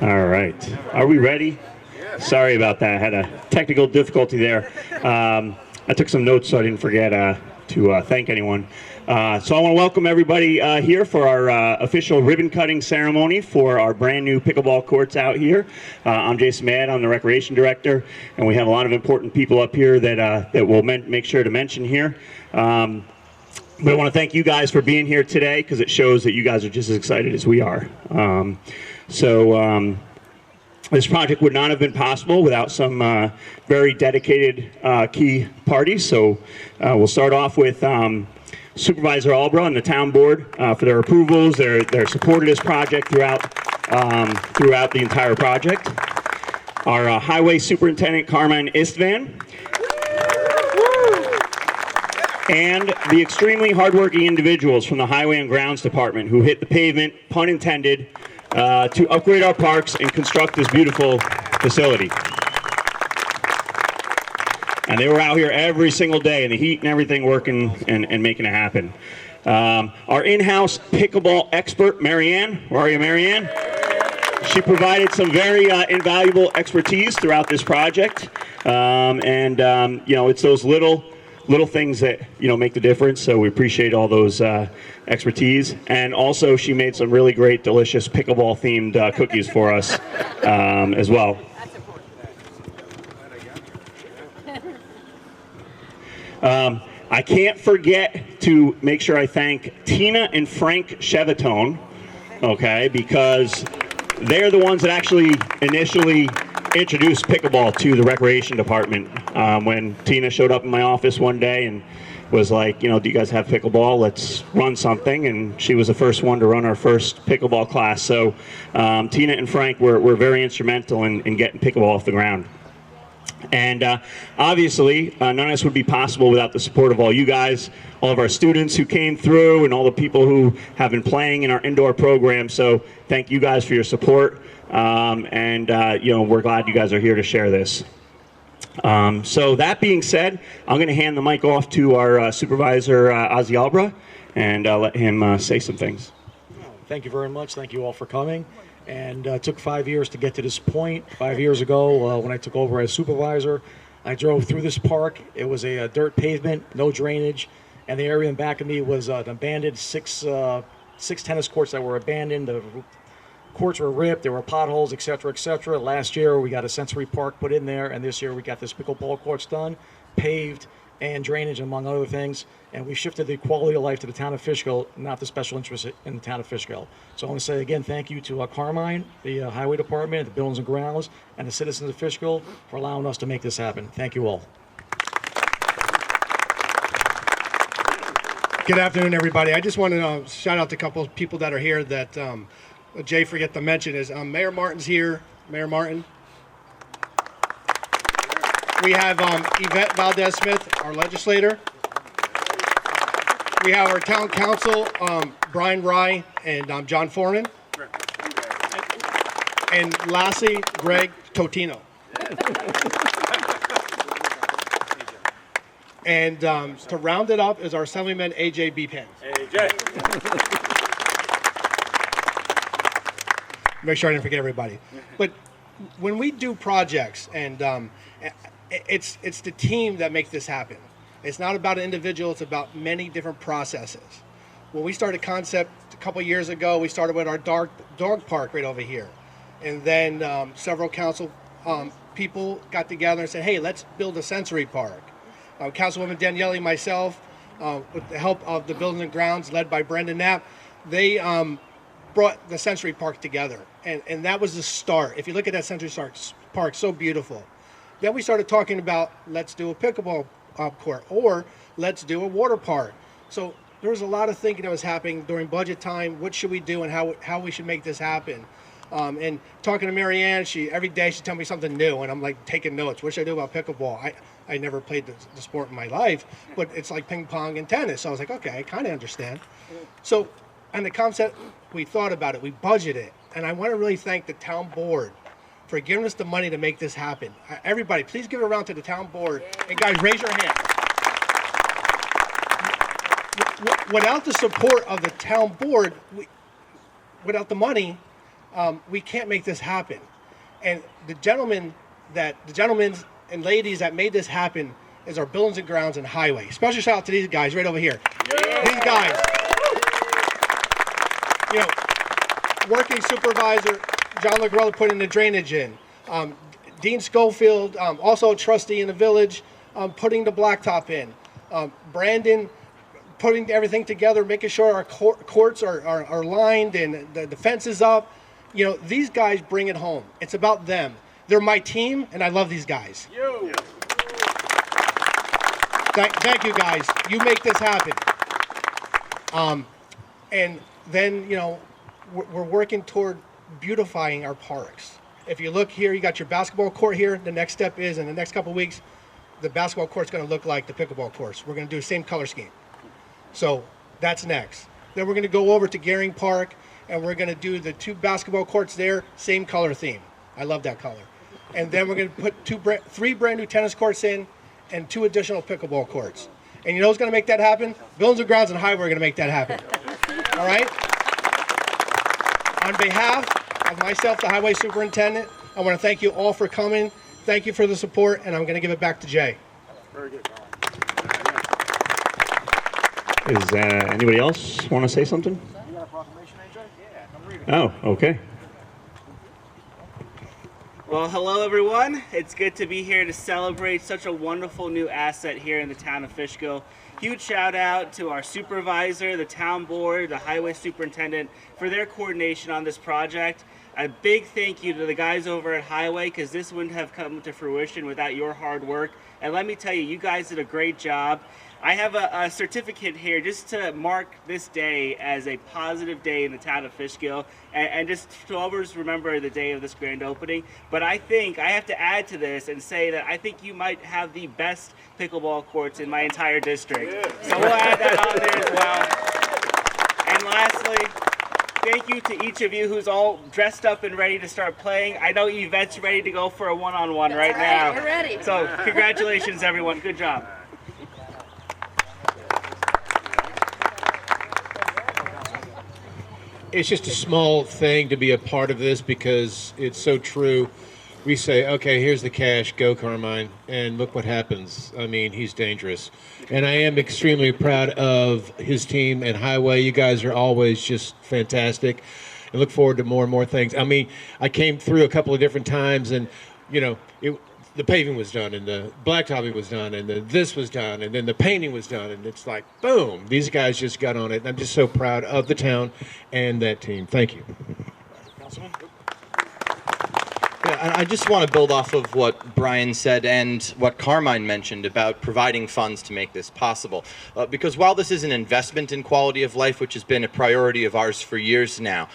All right. Are we ready? Sorry about that. I had a technical difficulty there. I took some notes so I didn't forget to thank anyone. So I want to welcome everybody here for our official ribbon cutting ceremony for our brand new pickleball courts out here. I'm Jason Madd, I'm the recreation director, and we have a lot of important people up here that we'll make sure to mention here. But I want to thank you guys for being here today because it shows that you guys are just as excited as we are. This project would not have been possible without some very dedicated key parties. So we'll start off with Supervisor Albra and the town board for their approvals, their support of this project throughout the entire project. Our highway superintendent, Carmine Istvan, and the extremely hardworking individuals from the Highway and Grounds Department who hit the pavement, pun intended, to upgrade our parks and construct this beautiful facility. And they were out here every single day in the heat and everything, working and making it happen. Our in-house pickleball expert, Marianne. Where are you, Marianne? She provided some very invaluable expertise throughout this project. You know, it's those little things that, you know, make the difference. So we appreciate all those expertise. And also she made some really great, delicious pickleball themed cookies for us as well. I can't forget to make sure I thank Tina and Frank Chevatone, okay, because they're the ones that actually initially introduced pickleball to the recreation department. When Tina showed up in my office one day and was like, you know, do you guys have pickleball? Let's run something. And she was the first one to run our first pickleball class. So Tina and Frank were very instrumental in getting pickleball off the ground. And obviously, none of this would be possible without the support of all you guys, all of our students who came through, and all the people who have been playing in our indoor program. So thank you guys for your support. You know, we're glad you guys are here to share this. So that being said, I'm going to hand the mic off to our supervisor, Ozzy Albra, and let him say some things. Thank you very much. Thank you all for coming. And it took 5 years to get to this point. 5 years ago, when I took over as supervisor, I drove through this park. It was a dirt pavement, no drainage, and the area in back of me was an abandoned six tennis courts that were abandoned. The courts were ripped, there were potholes, etc., etc. Last year, we got a sensory park put in there, and this year we got this pickleball courts done, paved, and drainage, among other things. And we shifted the quality of life to the town of Fishkill, not the special interest in the town of Fishkill. So I want to say again, thank you to Carmine, the Highway Department, the Buildings and Grounds, and the citizens of Fishkill for allowing us to make this happen. Thank you all. Good afternoon, everybody. I just want to shout out to a couple of people that are here that Jay forget to mention is Mayor Martin's here. Mayor Martin. We have Yvette Valdez-Smith, our legislator. We have our town council, Brian Rye and John Foreman. And lastly, Greg Totino. And to round it up is our Assemblyman AJ Beepan. Make sure I didn't forget everybody. But when we do projects, and it's the team that makes this happen. It's not about an individual, it's about many different processes. When we started concept a couple years ago, we started with our dog park right over here. And then several council people got together and said, hey, let's build a sensory park. Councilwoman Daniele and myself, with the help of the Buildings and Grounds led by Brendan Knapp, they brought the sensory park together. And that was the start. If you look at that sensory park, so beautiful. Then we started talking about, let's do a pickleball court, or let's do a water park. So there was a lot of thinking that was happening during budget time. What should we do and how we should make this happen? And talking to Marianne, every day she'd tell me something new, and I'm like taking notes. What should I do about pickleball? I never played the sport in my life, but it's like ping pong and tennis. So I was like, okay, I kind of understand. So, and the concept, we thought about it, we budgeted, and I want to really thank the town board for giving us the money to make this happen. Everybody, please give a round to the town board. And guys, raise your hand. Without the support of the town board, without the money, we can't make this happen. And the gentlemen and ladies that made this happen is our Buildings and Grounds and Highway. Special shout out to these guys right over here. Yeah. These guys, you know, working supervisor John Lagrella putting the drainage in. Dean Schofield, also a trustee in the village, putting the blacktop in. Brandon putting everything together, making sure our courts are lined and the fence is up. You know, these guys bring it home. It's about them. They're my team, and I love these guys. Thank you, guys. You make this happen. And then, you know, we're working toward beautifying our parks. If you look here, you got your basketball court here. The next step is, in the next couple of weeks, the basketball court's going to look like the pickleball courts. We're going to do the same color scheme. So that's next. Then we're going to go over to Gehring Park, and we're going to do the 2 basketball courts there, same color theme. I love that color. And then we're going to put 3 brand new tennis courts in and 2 additional pickleball courts. And you know who's going to make that happen? Buildings and Grounds and Highway are going to make that happen. All right? On behalf of myself, the Highway Superintendent, I want to thank you all for coming. Thank you for the support, and I'm going to give it back to Jay. Very good. Is anybody else want to say something? You got a proclamation, AJ? Yeah, I'm reading. Oh, okay. Well, hello everyone. It's good to be here to celebrate such a wonderful new asset here in the town of Fishkill. Huge shout out to our supervisor, the town board, the highway superintendent for their coordination on this project. A big thank you to the guys over at Highway, because this wouldn't have come to fruition without your hard work. And let me tell you, you guys did a great job. I have a certificate here just to mark this day as a positive day in the town of Fishkill, and just to always remember the day of this grand opening. But I think I have to add to this and say that I think you might have the best pickleball courts in my entire district. Yeah. So we'll add that on there as well. And lastly, thank you to each of you who's all dressed up and ready to start playing. I know Yvette's ready to go for a one-on-one right now. We're ready. So congratulations, everyone. Good job. It's just a small thing to be a part of this because it's so true. We say, okay, here's the cash, go Carmine, and look what happens. I mean, he's dangerous. And I am extremely proud of his team and Highway. You guys are always just fantastic. And look forward to more and more things. I mean, I came through a couple of different times and, you know, the paving was done and the blacktopping was done and this was done and then the painting was done, and it's like, boom, these guys just got on it. And I'm just so proud of the town and that team. Thank you. Councilman? Yeah, I just want to build off of what Brian said and what Carmine mentioned about providing funds to make this possible. Because while this is an investment in quality of life, which has been a priority of ours for years now,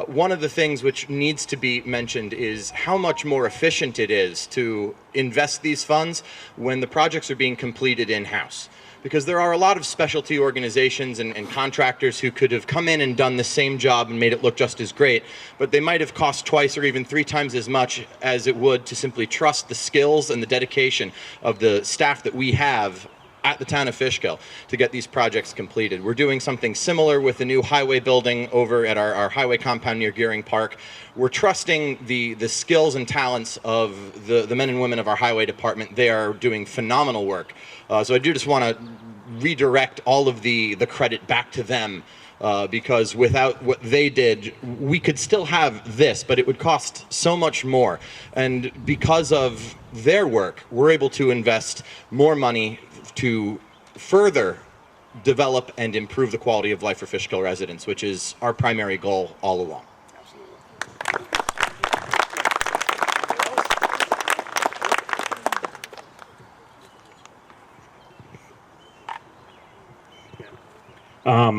one of the things which needs to be mentioned is how much more efficient it is to invest these funds when the projects are being completed in-house. Because there are a lot of specialty organizations and contractors who could have come in and done the same job and made it look just as great, but they might have cost twice or even 3 times as much as it would to simply trust the skills and the dedication of the staff that we have at the town of Fishkill to get these projects completed. We're doing something similar with the new highway building over at our highway compound near Gehring Park. We're trusting the skills and talents of the men and women of our highway department. They are doing phenomenal work. So I do just want to redirect all of the credit back to them, because without what they did, we could still have this, but it would cost so much more. And because of their work, we're able to invest more money to further develop and improve the quality of life for Fishkill residents, which is our primary goal all along.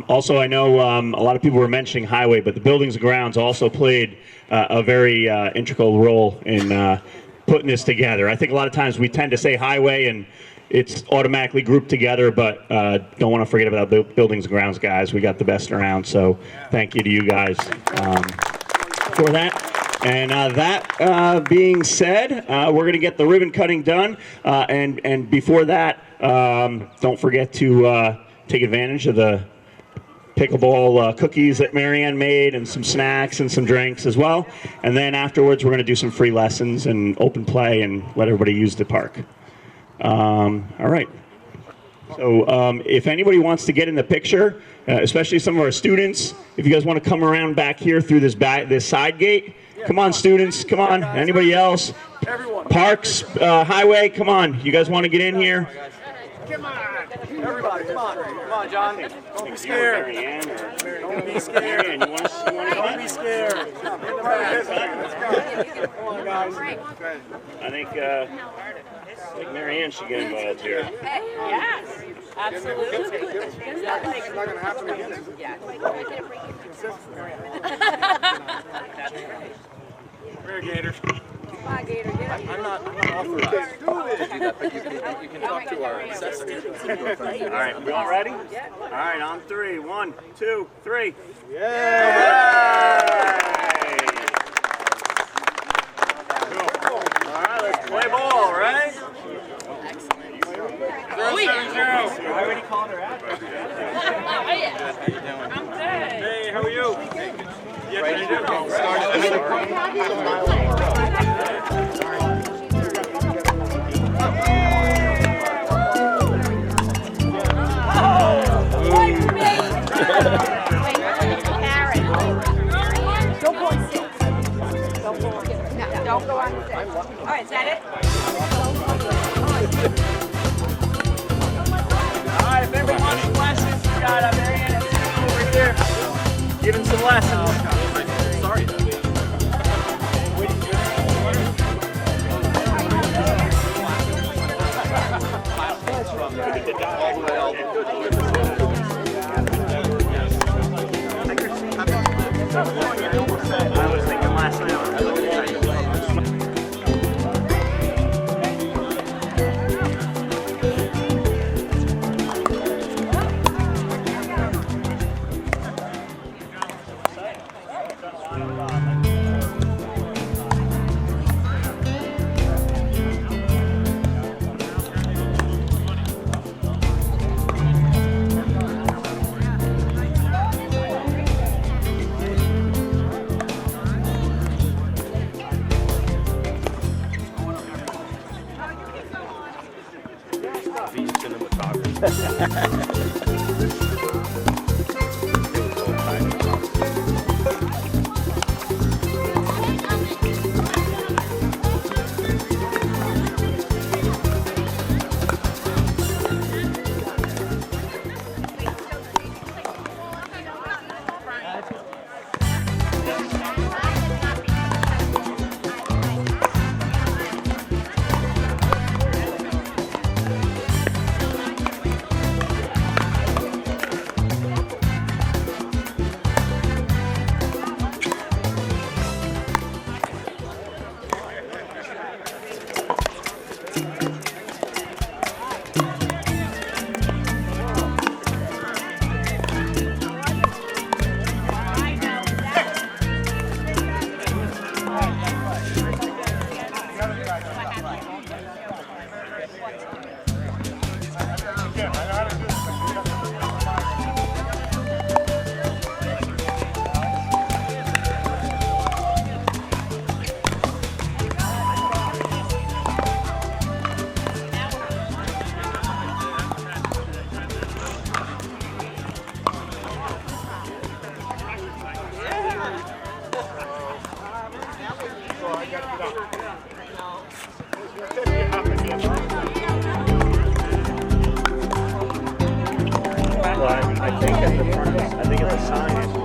Also, I know a lot of people were mentioning Highway, but the Buildings and Grounds also played a very integral role in putting this together. I think a lot of times we tend to say Highway and it's automatically grouped together, but don't want to forget about the Buildings and Grounds guys. We got the best around, so thank you to you guys for that. And that being said, we're going to get the ribbon cutting done, and before that, don't forget to take advantage of the pickleball cookies that Marianne made, and some snacks and some drinks as well. And then afterwards, we're going to do some free lessons and open play and let everybody use the park. All right. So if anybody wants to get in the picture, especially some of our students, if you guys want to come around back here through this side gate, come on, students, come on. Anybody else? Everyone. Parks, highway, come on. You guys want to get in here? Come on. Everybody, come on. Come on, John. Don't be scared. Don't be scared. Don't be scared. Come on, guys. I think Marianne should get involved here. Yes, absolutely. It's not going to happen again. Where, Gators? Come on, Gator, get up. I'm not authorized to do that, but you can talk to our assessors. All right, we all ready? All right, on 3. 1, 2, 3. Yeah! All right, let's play ball, right? Oh, yeah. 0-7-0. I already called her out. Oh, yeah. I'm good. Hey, how are you? Don't go on the stage. All right, is that it? All right, if everybody wants some lessons, we got Marianne and Tim over here giving some lessons. Sorry. I was thinking last night. I think at the front, I think at the sign.